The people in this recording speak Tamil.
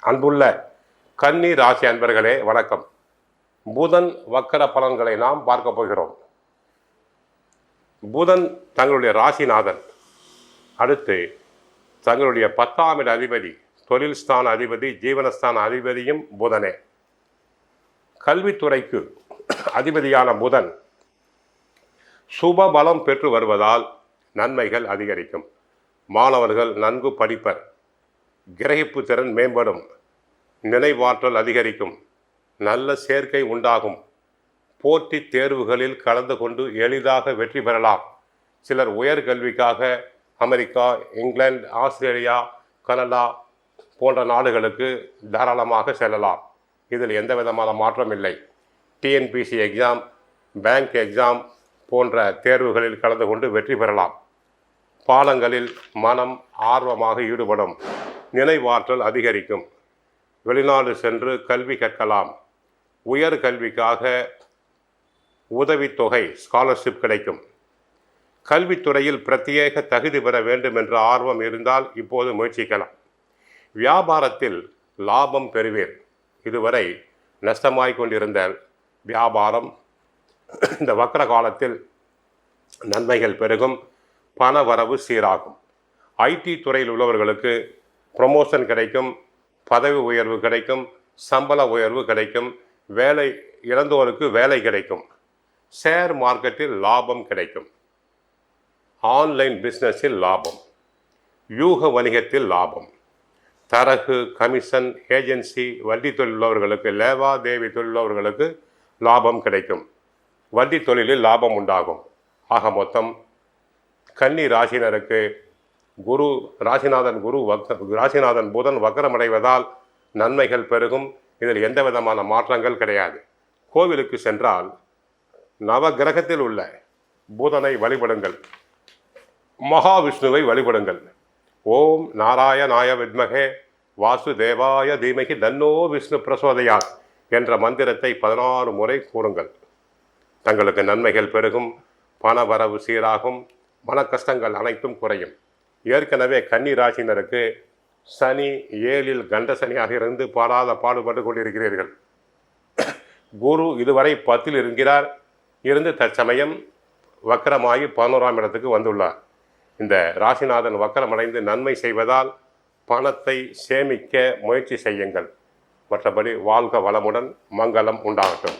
அன்புள்ள கன்னி ராசி அன்பர்களே வணக்கம். புதன் வக்கர பலன்களை நாம் பார்க்க போகிறோம். புதன் தங்களுடைய ராசிநாதன். அடுத்து தங்களுடைய 10ஆம் இட அதிபதி, தொழில் ஸ்தான அதிபதி, ஜீவனஸ்தான அதிபதியும் புதனே. கல்வித்துறைக்கு அதிபதியான புதன் சுப பலம் பெற்று வருவதால் நன்மைகள் அதிகரிக்கும். மாணவர்கள் நன்கு படிப்பர். கிரகிப்பு திறன் மேம்படும். நினைவாற்றல் அதிகரிக்கும். நல்ல சேர்க்கை உண்டாகும். போட்டித் தேர்வுகளில் கலந்து கொண்டு எளிதாக வெற்றி பெறலாம். சிலர் உயர்கல்விக்காக அமெரிக்கா, இங்கிலாந்து, ஆஸ்திரேலியா, கனடா போன்ற நாடுகளுக்கு தாராளமாக செல்லலாம். இதில் எந்த விதமான மாற்றம் இல்லை. டிஎன்பிசி எக்ஸாம், பேங்க் எக்ஸாம் போன்ற தேர்வுகளில் கலந்து கொண்டு வெற்றி பெறலாம். பாடங்களில் மனம் ஆர்வமாக ஈடுபடும். நினைவாற்றல் அதிகரிக்கும். வெளிநாடு சென்று கல்வி கற்கலாம். உயர் கல்விக்காக உதவித்தொகை, ஸ்காலர்ஷிப் கிடைக்கும். கல்வித்துறையில் பிரத்யேக தகுதி பெற வேண்டும் என்ற ஆர்வம் இருந்தால் இப்போது முயற்சிக்கலாம். வியாபாரத்தில் லாபம் பெறுவீர். இதுவரை நஷ்டமாய் கொண்டிருந்த வியாபாரம் இந்த வக்கர காலத்தில் நன்மைகள் பெருகும். பண வரவு சீராகும். ஐடி துறையில் உள்ளவர்களுக்கு ப்ரமோஷன் கிடைக்கும். பதவி உயர்வு கிடைக்கும். சம்பள உயர்வு கிடைக்கும். வேலை இழந்தோருக்கு வேலை கிடைக்கும். ஷேர் மார்க்கெட்டில் லாபம் கிடைக்கும். ஆன்லைன் பிஸ்னஸில் லாபம். யூக வணிகத்தில் லாபம். தரகு, கமிஷன், ஏஜென்சி, வட்டி தொழில் உள்ளவர்களுக்கு, லேவாதேவி தொழில் உள்ளவர்களுக்கு லாபம் கிடைக்கும். வட்டி தொழிலில் லாபம் உண்டாகும். ஆக மொத்தம் கன்னி ராசினருக்கு ராசிநாதன் புதன் வக்கரமடைவதால் நன்மைகள் பெருகும். இதில் எந்த விதமான மாற்றங்கள் கிடையாது. கோவிலுக்கு சென்றால் நவகிரகத்தில் உள்ள புதனை வழிபடுங்கள். மகாவிஷ்ணுவை வழிபடுங்கள். ஓம் நாராயணாய வித்மகே வாசுதேவாய தீமகி தன்னோ விஷ்ணு பிரசோதயாத் என்ற மந்திரத்தை 16 முறை கூறுங்கள். தங்களுக்கு நன்மைகள் பெருகும். பண வரவு சீராகும். மன கஷ்டங்கள் அனைத்தும் குறையும். ஏற்கனவே கன்னி ராசினருக்கு சனி 7ல் கண்ட சனியாக இருந்து பாடுபட்டு கொண்டிருக்கிறீர்கள். குரு இதுவரை 10ல் இருந்து தற்சமயம் வக்கரமாகி 11ஆம் இடத்துக்கு வந்துள்ளார். இந்த ராசிநாதன் வக்கரமடைந்து நன்மை செய்வதால் பணத்தை சேமிக்க முயற்சி செய்யுங்கள். மற்றபடி வாழ்க வளமுடன், மங்களம் உண்டாகட்டும்.